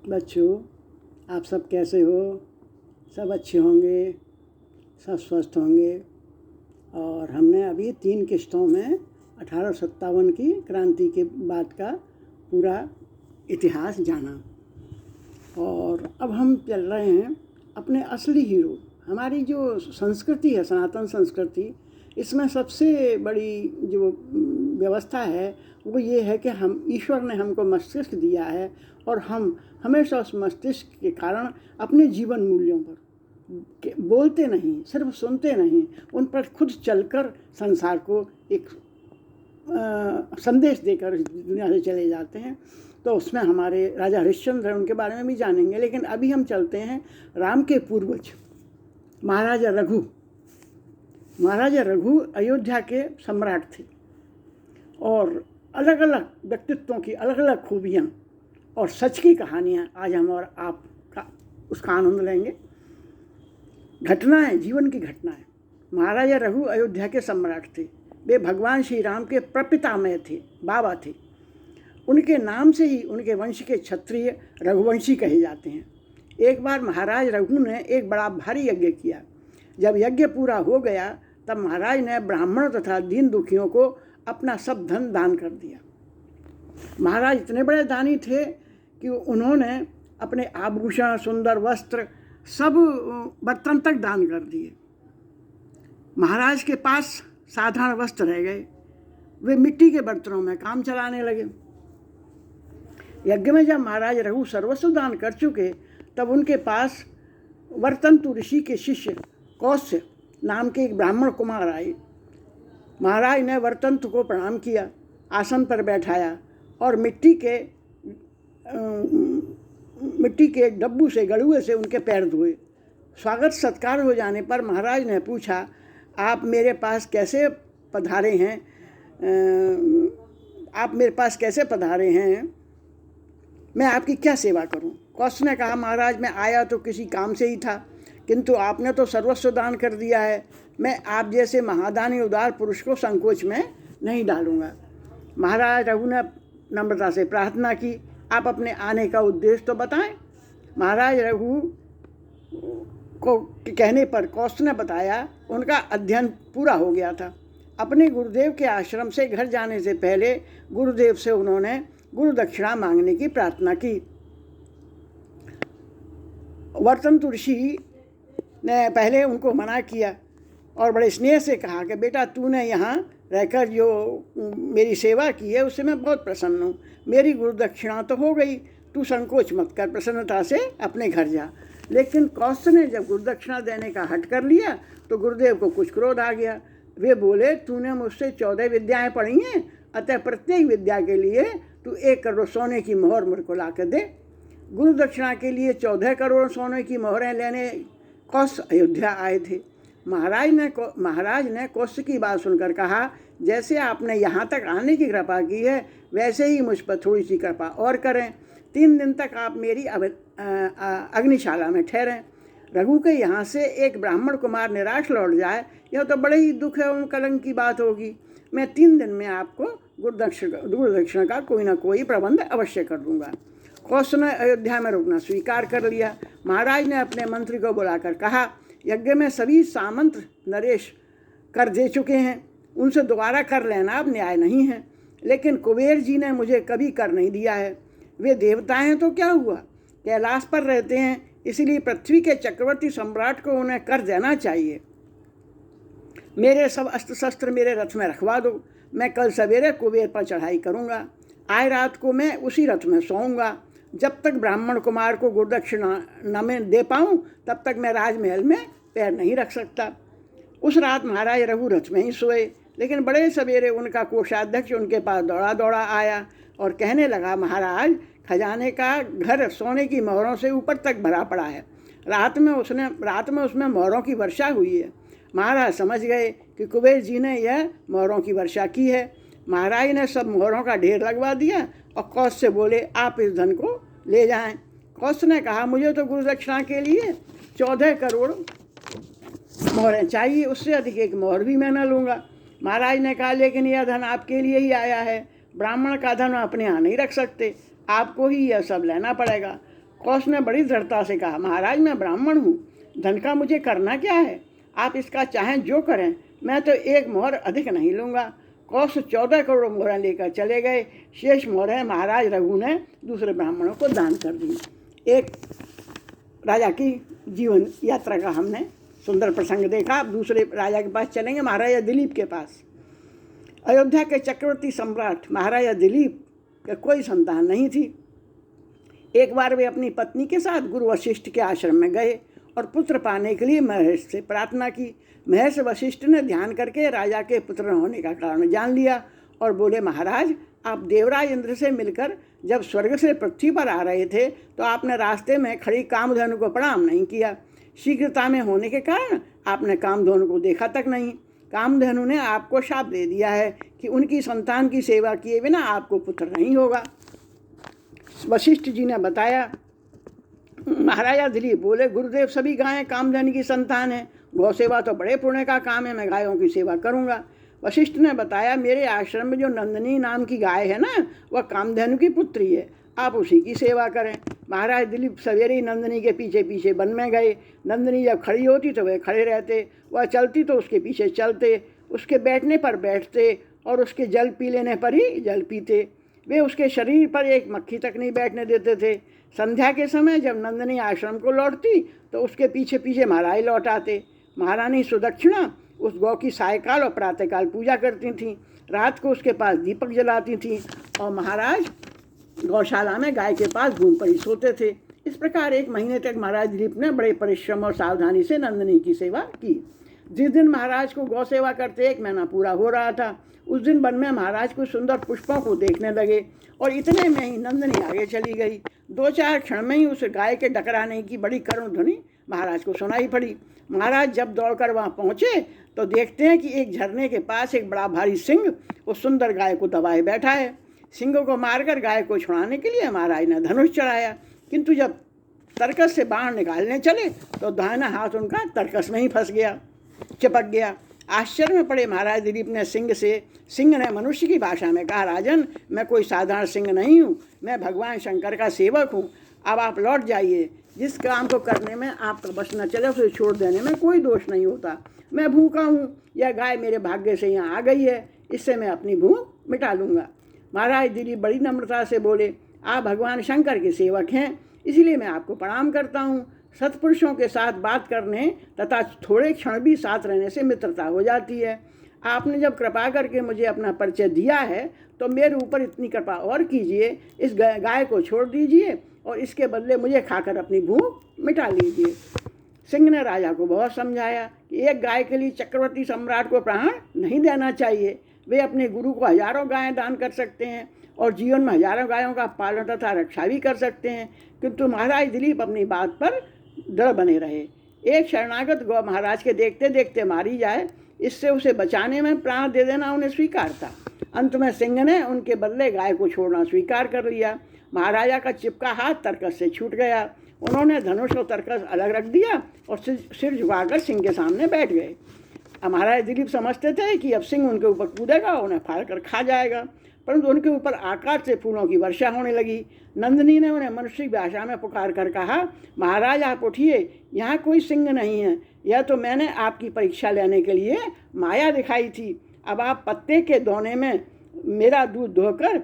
बच्चों, आप सब कैसे हो? सब अच्छे होंगे, सब स्वस्थ होंगे। और हमने अभी 3 किस्तों में 1857 की क्रांति के बाद का पूरा इतिहास जाना। और अब हम चल रहे हैं अपने असली हीरो। हमारी जो संस्कृति है, सनातन संस्कृति, इसमें सबसे बड़ी जो व्यवस्था है वो ये है कि हम, ईश्वर ने हमको मस्तिष्क दिया है और हम हमेशा उस मस्तिष्क के कारण अपने जीवन मूल्यों पर बोलते नहीं, सिर्फ सुनते नहीं, उन पर खुद चलकर संसार को एक संदेश देकर दुनिया से चले जाते हैं। तो उसमें हमारे राजा हरिश्चंद्र, उनके बारे में भी जानेंगे। लेकिन अभी हम चलते हैं राम के पूर्वज महाराजा रघु। महाराजा रघु अयोध्या के सम्राट थे और अलग अलग व्यक्तित्वों की अलग अलग खूबियाँ और सच की कहानियाँ आज हम और आप उसका आनंद लेंगे। घटनाएं, जीवन की घटनाएं। महाराजा रघु अयोध्या के सम्राट थे। वे भगवान श्री राम के प्रपितामह थे, बाबा थे। उनके नाम से ही उनके वंश के क्षत्रिय रघुवंशी कहे जाते हैं। एक बार महाराज रघु ने एक बड़ा भारी यज्ञ किया। जब यज्ञ पूरा हो गया तब महाराज ने ब्राह्मणों तथा दीन दुखियों को अपना सब धन दान कर दिया। महाराज इतने बड़े दानी थे कि उन्होंने अपने आभूषण, सुंदर वस्त्र, सब बर्तन तक दान कर दिए। महाराज के पास साधारण वस्त्र रह गए। वे मिट्टी के बर्तनों में काम चलाने लगे। यज्ञ में जब महाराज रघु सर्वस्व दान कर चुके तब उनके पास वर्तंतु ऋषि के शिष्य कौत्स्य नाम के एक ब्राह्मण कुमार आए। महाराज ने वर्तंतु को प्रणाम किया, आसन पर बैठाया और मिट्टी के डब्बू से, गड़ुए से उनके पैर धोए। स्वागत सत्कार हो जाने पर महाराज ने पूछा, आप मेरे पास कैसे पधारे हैं? आप मेरे पास कैसे पधारे हैं? मैं आपकी क्या सेवा करूं? कौत्स्य ने कहा, महाराज मैं आया तो किसी काम से ही था, किंतु आपने तो सर्वस्व दान कर दिया है। मैं आप जैसे महादानी उदार पुरुष को संकोच में नहीं डालूंगा। महाराज रघु ने नम्रता से प्रार्थना की, आप अपने आने का उद्देश्य तो बताएं। महाराज रघु को कहने पर कौत्स्य ने बताया, उनका अध्ययन पूरा हो गया था। अपने गुरुदेव के आश्रम से घर जाने से पहले गुरुदेव से उन्होंने गुरु दक्षिणा मांगने की प्रार्थना की। वर्तंतु ऋषि ने पहले उनको मना किया और बड़े स्नेह से कहा कि बेटा, तूने यहाँ रहकर जो मेरी सेवा की है उससे मैं बहुत प्रसन्न हूँ। मेरी गुरु दक्षिणा तो हो गई, तू संकोच मत कर, प्रसन्नता से अपने घर जा। लेकिन कौत्स्य ने जब गुरु दक्षिणा देने का हट कर लिया तो गुरुदेव को कुछ क्रोध आ गया। वे बोले, तूने मुझसे 14 विद्याएँ पढ़ी हैं, अतः प्रत्येक विद्या के लिए तू 1 करोड़ सोने की मोहर मुझ को ला कर दे। गुरु दक्षिणा के लिए 14 करोड़ सोने की मोहरें लेने कौत्स्य अयोध्या आए थे। महाराज ने कौत्स्य की बात सुनकर कहा, जैसे आपने यहाँ तक आने की कृपा की है वैसे ही मुझ पर थोड़ी सी कृपा और करें। 3 दिन तक आप मेरी अग्निशाला में ठहरें। रघु के यहाँ से एक ब्राह्मण कुमार निराश लौट जाए, यह तो बड़े ही दुख एवं कलंक की बात होगी। मैं 3 दिन में आपको गुरु दक्षिणा का कोई ना कोई प्रबंध अवश्य कर दूंगा। कौत्स्य ने अयोध्या में रुकना स्वीकार कर लिया। महाराज ने अपने मंत्री को बुलाकर कहा, यज्ञ में सभी सामंत नरेश कर दे चुके हैं, उनसे दोबारा कर लेना अब न्याय नहीं है। लेकिन कुबेर जी ने मुझे कभी कर नहीं दिया है। वे देवता हैं तो क्या हुआ, कैलाश पर रहते हैं, इसलिए पृथ्वी के चक्रवर्ती सम्राट को उन्हें कर देना चाहिए। मेरे सब अस्त्र शस्त्र मेरे रथ में रखवा दो। मैं कल सवेरे कुबेर पर चढ़ाई करूँगा। आए रात को मैं उसी रथ में सोऊंगा। जब तक ब्राह्मण कुमार को गुरुदक्षिणा न मैं दे पाऊँ तब तक मैं राजमहल में पैर नहीं रख सकता। उस रात महाराज रघु रथ में ही सोए, लेकिन बड़े सवेरे उनका कोषाध्यक्ष उनके पास दौड़ा दौड़ा आया और कहने लगा, महाराज खजाने का घर सोने की मोहरों से ऊपर तक भरा पड़ा है। रात में उसमें मोहरों की वर्षा हुई है। महाराज समझ गए कि कुबेर जी ने यह मोहरों की वर्षा की है। महाराज ने सब मोहरों का ढेर लगवा दिया और कौत्स्य से बोले, आप इस धन को ले जाएं। कौत्स्य ने कहा, मुझे तो गुरु दक्षिणा के लिए 14 करोड़ मोहरें चाहिए, उससे अधिक एक मोहर भी मैं न लूँगा। महाराज ने कहा, लेकिन यह धन आपके लिए ही आया है, ब्राह्मण का धन अपने यहाँ नहीं रख सकते, आपको ही यह सब लेना पड़ेगा। कौश ने बड़ी दृढ़ता से कहा, महाराज मैं ब्राह्मण हूँ, धन का मुझे करना क्या है, आप इसका चाहें जो करें, मैं तो एक मोहर अधिक नहीं लूँगा। कौश 14 करोड़ मोहरें लेकर चले गए। शेष मोहरें महाराज रघु ने दूसरे ब्राह्मणों को दान कर दी। एक राजा की जीवन यात्रा का हमने सुंदर प्रसंग देखा। अब दूसरे राजा के पास चलेंगे, महाराजा दिलीप के पास। अयोध्या के चक्रवर्ती सम्राट महाराजा दिलीप के कोई संतान नहीं थी। एक बार वे अपनी पत्नी के साथ गुरु वशिष्ठ के आश्रम में गए और पुत्र पाने के लिए महर्षि से प्रार्थना की। महर्षि वशिष्ठ ने ध्यान करके राजा के पुत्र न होने का कारण जान लिया और बोले, महाराज आप देवराज इंद्र से मिलकर जब स्वर्ग से पृथ्वी पर आ रहे थे तो आपने रास्ते में खड़ी कामधेनु को प्रणाम नहीं किया। शीघ्रता में होने के कारण आपने कामधेनु को देखा तक नहीं। कामधेनु ने आपको शाप दे दिया है कि उनकी संतान की सेवा किए बिना आपको पुत्र नहीं होगा। वशिष्ठ जी ने बताया। महाराजा दिलीप बोले, गुरुदेव सभी गायें कामधेनु की संतान है, गौ सेवा तो बड़े पुण्य का काम है, मैं गायों की सेवा करूंगा। वशिष्ठ ने बताया, मेरे आश्रम में जो नंदिनी नाम की गाय है ना, वह कामधेनु की पुत्री है, आप उसी की सेवा करें। महाराज दिलीप सवेरे ही नंदिनी के पीछे पीछे वन में गए। नंदिनी जब खड़ी होती तो वह खड़े रहते, वह चलती तो उसके पीछे चलते, उसके बैठने पर बैठते और उसके जल पी लेने पर ही जल पीते। वे उसके शरीर पर एक मक्खी तक नहीं बैठने देते थे। संध्या के समय जब नंदिनी आश्रम को लौटती तो उसके पीछे पीछे महाराज लौट आते। महारानी सुदक्षिणा उस गौ की सायकाल और प्रातःकाल पूजा करती थीं, रात को उसके पास दीपक जलाती थीं और महाराज गौशाला में गाय के पास घूम कर ही सोते थे। इस प्रकार 1 महीने तक महाराज दिलीप ने बड़े परिश्रम और सावधानी से नंदिनी की सेवा की। जिस दिन महाराज को गौ सेवा करते 1 महीना पूरा हो रहा था, उस दिन वन में महाराज कुछ सुंदर पुष्पों को देखने लगे और इतने में ही नंदिनी आगे चली गई। 2-4 क्षण में ही उस गाय के डकराने की बड़ी करुण ध्वनि महाराज को सुनाई पड़ी। महाराज जब दौड़कर वहाँ पहुँचे तो देखते हैं कि एक झरने के पास एक बड़ा भारी सिंह उस सुंदर गाय को दबाए बैठा है। सिंह को मारकर गाय को छुड़ाने के लिए महाराज ने धनुष चढ़ाया, किंतु जब तरकस से बाण निकालने चले तो दाहिना हाथ उनका तरकस में ही फंस गया, चिपक गया। आश्चर्य में पड़े महाराज दिलीप ने सिंह ने मनुष्य की भाषा में कहा, राजन मैं कोई साधारण सिंह नहीं हूँ, मैं भगवान शंकर का सेवक हूँ, अब आप लौट जाइए। जिस काम को करने में आपका बस न चले उसे छोड़ देने में कोई दोष नहीं होता। मैं भूखा हूँ, यह गाय मेरे भाग्य से यहाँ आ गई है, इससे मैं अपनी भूख मिटा लूँगा। महाराज दिलीप बड़ी नम्रता से बोले, आप भगवान शंकर के सेवक हैं, इसलिए मैं आपको प्रणाम करता हूँ। सत्पुरुषों के साथ बात करने तथा थोड़े क्षण भी साथ रहने से मित्रता हो जाती है। आपने जब कृपा करके मुझे अपना परिचय दिया है तो मेरे ऊपर इतनी कृपा और कीजिए, इस गाय को छोड़ दीजिए और इसके बदले मुझे खाकर अपनी भूख मिटा लीजिए। सिंह ने राजा को बहुत समझाया कि एक गाय के लिए चक्रवर्ती सम्राट को प्राण नहीं देना चाहिए। वे अपने गुरु को हजारों गायें दान कर सकते हैं और जीवन में हजारों गायों का पालन तथा रक्षा भी कर सकते हैं, किंतु महाराज दिलीप अपनी बात पर दृढ़ बने रहे। एक शरणागत गौ महाराज के देखते देखते मारी जाए, इससे उसे बचाने में प्राण दे देना उन्हें स्वीकार था। अंत में सिंह ने उनके बदले गाय को छोड़ना स्वीकार कर लिया। महाराजा का चिपका हाथ तरकस से छूट गया। उन्होंने धनुष और तरकस अलग रख दिया और सिर झुकाकर सिंह के सामने बैठ गए। अब महाराज दिलीप समझते थे कि अब सिंह उनके ऊपर कूदेगा, उन्हें फाड़ कर खा जाएगा, परंतु उनके ऊपर आकाश से फूलों की वर्षा होने लगी। नंदिनी ने उन्हें मनुष्य भाषा में पुकार कर कहा, महाराज आप उठिए, यहाँ कोई सिंह नहीं है, यह तो मैंने आपकी परीक्षा लेने के लिए माया दिखाई थी। अब आप पत्ते के दोने में मेरा दूध धोकर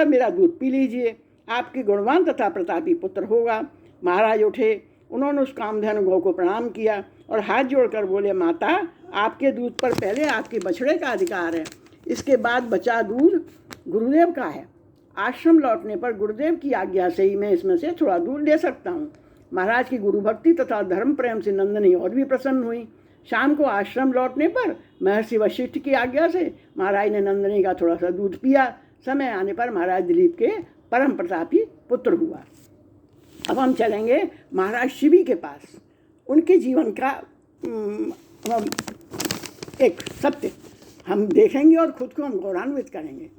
मेरा दूध पी लीजिए, आपके गुणवान तथा प्रतापी पुत्र होगा। महाराज उठे, उन्होंने उस कामधेनु गौ को प्रणाम किया और हाथ जोड़कर बोले, माता आपके दूध पर पहले आपके बछड़े का अधिकार है, इसके बाद बचा दूध गुरुदेव का है। आश्रम लौटने पर गुरुदेव की आज्ञा से ही मैं इसमें से थोड़ा दूध ले सकता हूँ। महाराज की गुरु भक्ति तथा धर्म प्रेम से नंदिनी और भी प्रसन्न हुई। शाम को आश्रम लौटने पर महर्षि वशिष्ठ की आज्ञा से महाराज ने नंदिनी का थोड़ा सा दूध पिया। समय आने पर महाराज दिलीप के परम प्रतापी पुत्र हुआ। अब हम चलेंगे महाराज शिवी के पास। उनके जीवन का एक सत्य हम देखेंगे और खुद को हम गौरवान्वित करेंगे।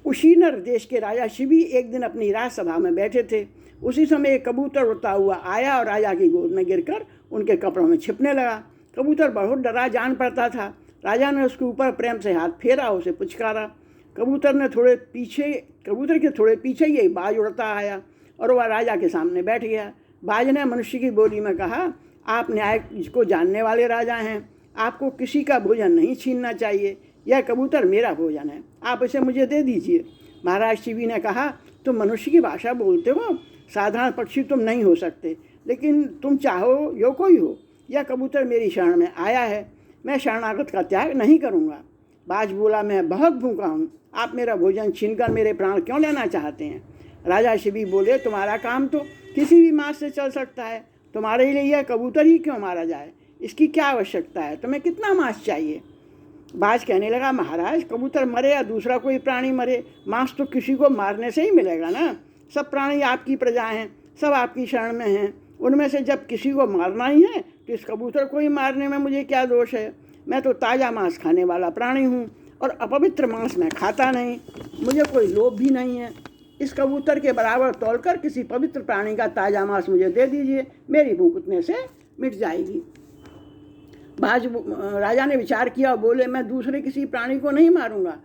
उशीनर देश के राजा शिवी एक दिन अपनी राजसभा में बैठे थे। उसी समय एक कबूतर उड़ता हुआ आया और राजा की गोद में गिरकर उनके कपड़ों में छिपने लगा। कबूतर बहुत डरा जान पड़ता था। राजा ने उसके ऊपर प्रेम से हाथ फेरा, उसे पुचकारा। कबूतर के थोड़े पीछे ही एक बाज उड़ता आया और वह राजा के सामने बैठ गया। बाज ने मनुष्य की बोली में कहा, आप न्याय को जानने वाले राजा हैं, आपको किसी का भोजन नहीं छीनना चाहिए। यह कबूतर मेरा भोजन है, आप इसे मुझे दे दीजिए। महाराज शिवी ने कहा, तुम मनुष्य की भाषा बोलते हो, साधारण पक्षी तुम नहीं हो सकते, लेकिन तुम चाहो जो कोई हो, यह कबूतर मेरी शरण में आया है, मैं शरणागत का त्याग नहीं करूँगा। बाज बोला, मैं बहुत भूखा हूँ, आप मेरा भोजन छीनकर मेरे प्राण क्यों लेना चाहते हैं? राजा शिवी बोले, तुम्हारा काम तो किसी भी मांस से चल सकता है, तुम्हारे लिए यह कबूतर ही क्यों मारा जाए? इसकी क्या आवश्यकता है? तुम्हें कितना मांस चाहिए? बाज कहने लगा, महाराज, कबूतर मरे या दूसरा कोई प्राणी मरे, मांस तो किसी को मारने से ही मिलेगा ना। सब प्राणी आपकी प्रजा हैं, सब आपकी शरण में हैं, उनमें से जब किसी को मारना ही है तो इस कबूतर को ही मारने में मुझे क्या दोष है? मैं तो ताज़ा मांस खाने वाला प्राणी हूँ और अपवित्र मांस मैं खाता नहीं, मुझे कोई लोभ भी नहीं है। इस कबूतर के बराबर तौलकर किसी पवित्र प्राणी का ताज़ा मांस मुझे दे दीजिए, मेरी भूख उतने से मिट जाएगी। राजा ने विचार किया और बोले, मैं दूसरे किसी प्राणी को नहीं मारूंगा,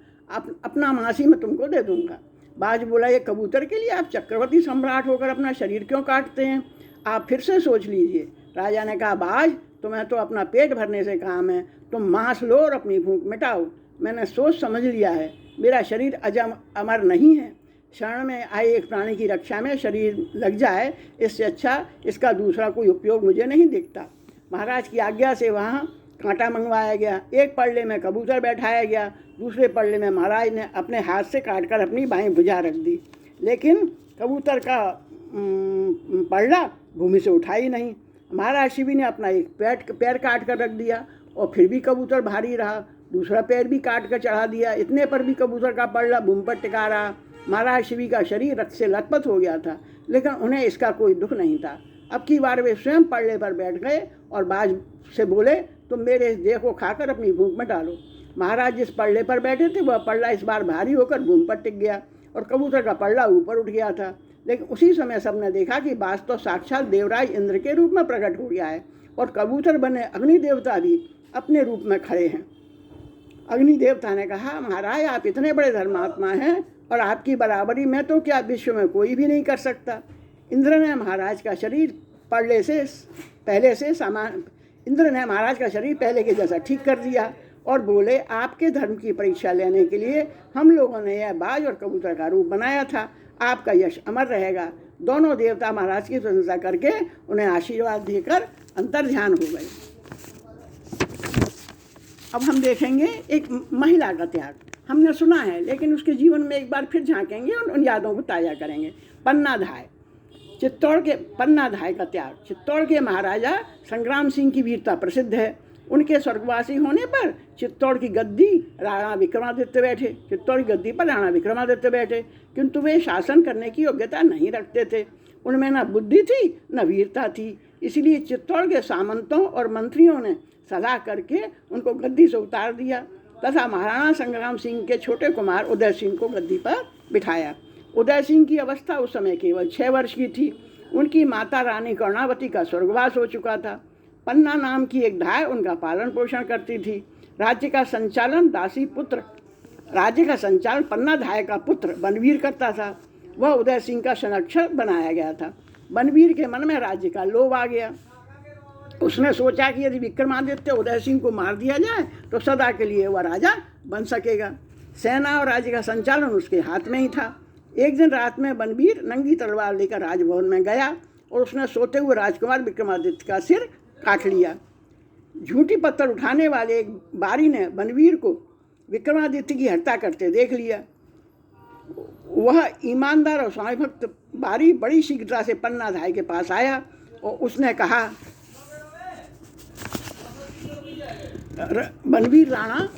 अपना मांस ही मैं तुमको दे दूंगा। बाज बोला, ये कबूतर के लिए आप चक्रवर्ती सम्राट होकर अपना शरीर क्यों काटते हैं? आप फिर से सोच लीजिए। राजा ने कहा, बाज, तुम्हें तो अपना पेट भरने से काम है, तुम मांस लो और अपनी भूख मिटाओ। मैंने सोच समझ लिया है, मेरा शरीर अमर नहीं है, शरण में आए एक प्राणी की रक्षा में शरीर लग जाए, इससे अच्छा इसका दूसरा कोई उपयोग मुझे नहीं दिखता। महाराज की आज्ञा से वहाँ कांटा मंगवाया गया, एक पल्ले में कबूतर बैठाया गया, दूसरे पल्ले में महाराज ने अपने हाथ से काटकर अपनी बाएं भुजा रख दी, लेकिन कबूतर का पल्ला भूमि से उठा ही नहीं। महाराज शिवी ने अपना एक पैर काट कर रख दिया और फिर भी कबूतर भारी रहा, दूसरा पैर भी काट कर चढ़ा दिया, इतने पर भी कबूतर का पल्ला भूमि पर टिका रहा। महाराज शिवी का शरीर रक्त से लथपथ हो गया था, लेकिन उन्हें इसका कोई दुख नहीं था। अब की बार वे स्वयं पल्ले पर बैठ गए और बाज से बोले, तुम मेरे इस देह को खाकर अपनी भूख में डालो। महाराज जिस पल्ले पर बैठे थे वह पल्ला इस बार भारी होकर भूमि पर टिक गया और कबूतर का पल्ला ऊपर उठ गया था। लेकिन उसी समय सबने देखा कि बाज तो साक्षात देवराज इंद्र के रूप में प्रकट हो गया है और कबूतर बने अग्नि देवता भी अपने रूप में खड़े हैं। अग्नि देवता ने कहा, महाराज, आप इतने बड़े धर्मात्मा हैं और आपकी बराबरी में तो क्या विश्व में कोई भी नहीं कर सकता। इंद्र ने महाराज का शरीर पहले पहले के जैसा ठीक कर दिया और बोले, आपके धर्म की परीक्षा लेने के लिए हम लोगों ने यह बाज और कबूतर का रूप बनाया था, आपका यश अमर रहेगा। दोनों देवता महाराज की प्रशंसा करके उन्हें आशीर्वाद देकर अंतर्ध्यान हो गए। अब हम देखेंगे एक महिला का त्याग। हमने सुना है, लेकिन उसके जीवन में एक बार फिर झांकेंगे और उन यादों को ताज़ा करेंगे। पन्नाधाय का त्याग। चित्तौड़ के महाराजा संग्राम सिंह की वीरता प्रसिद्ध है। उनके स्वर्गवासी होने पर चित्तौड़ की गद्दी राणा विक्रमादित्य बैठे, किंतु वे शासन करने की योग्यता नहीं रखते थे। उनमें न बुद्धि थी न वीरता थी, इसलिए चित्तौड़ के सामंतों और मंत्रियों ने सलाह करके उनको गद्दी से उतार दिया तथा महाराणा संग्राम सिंह के छोटे कुमार उदय सिंह को गद्दी पर बिठाया। उदय सिंह की अवस्था उस समय केवल 6 वर्ष की थी। उनकी माता रानी कर्णावती का स्वर्गवास हो चुका था। पन्ना नाम की एक धाय उनका पालन पोषण करती थी। राज्य का संचालन पन्ना धाय का पुत्र बनवीर करता था। वह उदय सिंह का संरक्षक बनाया गया था। बनवीर के मन में राज्य का लोभ आ गया। उसने सोचा कि यदि विक्रमादित्य उदय सिंह को मार दिया जाए तो सदा के लिए वह राजा बन सकेगा। सेना और राज्य का संचालन उसके हाथ में ही था। एक दिन रात में बनवीर नंगी तलवार लेकर राजभवन में गया और उसने सोते हुए राजकुमार विक्रमादित्य का सिर काट लिया। झूठी पत्थर उठाने वाले एक बारी ने बनवीर को विक्रमादित्य की हत्या करते देख लिया। वह ईमानदार और स्वामी भक्त बारी बड़ी शीघ्रता से पन्नाधाय के पास आया और उसने कहा, बनवीर राणा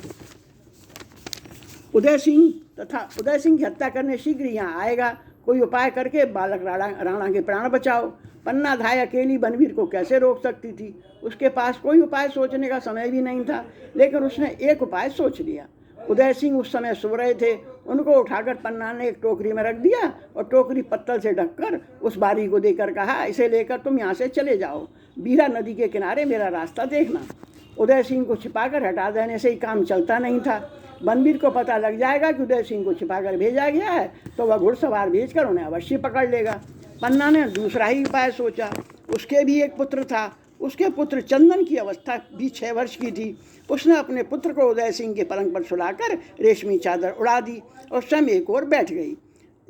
उदय सिंह की हत्या करने शीघ्र यहाँ आएगा, कोई उपाय करके बालक राणा के प्राण बचाओ। पन्नाधाय अकेली बनवीर को कैसे रोक सकती थी? उसके पास कोई उपाय सोचने का समय भी नहीं था, लेकिन उसने एक उपाय सोच लिया। उदय सिंह उस समय सो रहे थे। उनको उठाकर पन्ना ने एक टोकरी में रख दिया और टोकरी पत्तल से ढककर उस बारी को देकर कहा, इसे लेकर तुम यहाँ से चले जाओ, बीरा नदी के किनारे मेरा रास्ता देखना। उदय सिंह को छिपाकर हटा देने से ही काम चलता नहीं था। बनवीर को पता लग जाएगा कि उदय सिंह को छिपाकर भेजा गया है तो वह घुड़सवार भेजकर उन्हें अवश्य पकड़ लेगा। पन्ना ने दूसरा ही उपाय सोचा। उसके भी एक पुत्र था। उसके पुत्र चंदन की अवस्था भी 6 वर्ष की थी। उसने अपने पुत्र को उदय सिंह के पलंग पर सुलाकर रेशमी चादर उड़ा दी और स्वयं एक ओर बैठ गई।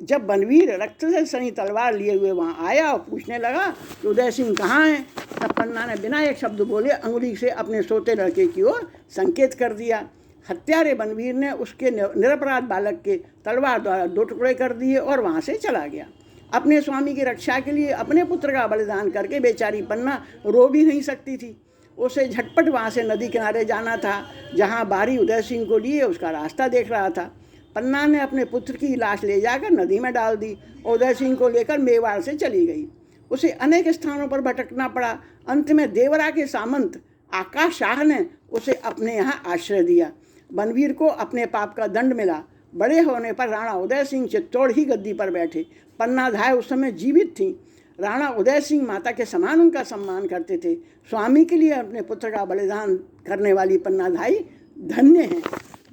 जब बनवीर रक्त से सनी तलवार लिए हुए वहाँ आया और पूछने लगा कि उदय सिंह कहाँ हैं, तब पन्ना ने बिना एक शब्द बोले अंगुली से अपने सोते लड़के की ओर संकेत कर दिया। हत्यारे बनवीर ने उसके निरपराध बालक के तलवार द्वारा 2 टुकड़े कर दिए और वहाँ से चला गया। अपने स्वामी की रक्षा के लिए अपने पुत्र का बलिदान करके बेचारी पन्ना रो भी नहीं सकती थी। उसे झटपट वहाँ से नदी किनारे जाना था, जहाँ बारी उदय सिंह को लिए उसका रास्ता देख रहा था। पन्ना ने अपने पुत्र की लाश ले जाकर नदी में डाल दी। उदय सिंह को लेकर मेवाड़ से चली गई। उसे अनेक स्थानों पर भटकना पड़ा। अंत में देवरा के सामंत आकाश शाह ने उसे अपने यहाँ आश्रय दिया। बनवीर को अपने पाप का दंड मिला। बड़े होने पर राणा उदय सिंह चित्तौड़ ही गद्दी पर बैठे। पन्ना धाय उस समय जीवित थीं। राणा उदय सिंह माता के समान उनका सम्मान करते थे। स्वामी के लिए अपने पुत्र का बलिदान करने वाली पन्ना धाई धन्य हैं।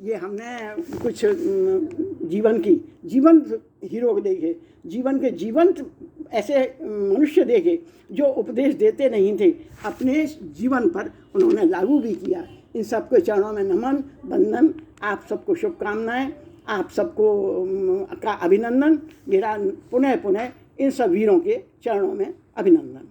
ये हमने कुछ जीवंत हीरो देखे, जीवन के जीवंत ऐसे मनुष्य देखे जो उपदेश देते नहीं थे, अपने जीवन पर उन्होंने लागू भी किया। इन सबके चरणों में नमन, वंदन, आप सबको शुभकामनाएं, आप सबको का अभिनंदन। मेरा पुनः पुनः इन सब वीरों के चरणों में अभिनंदन।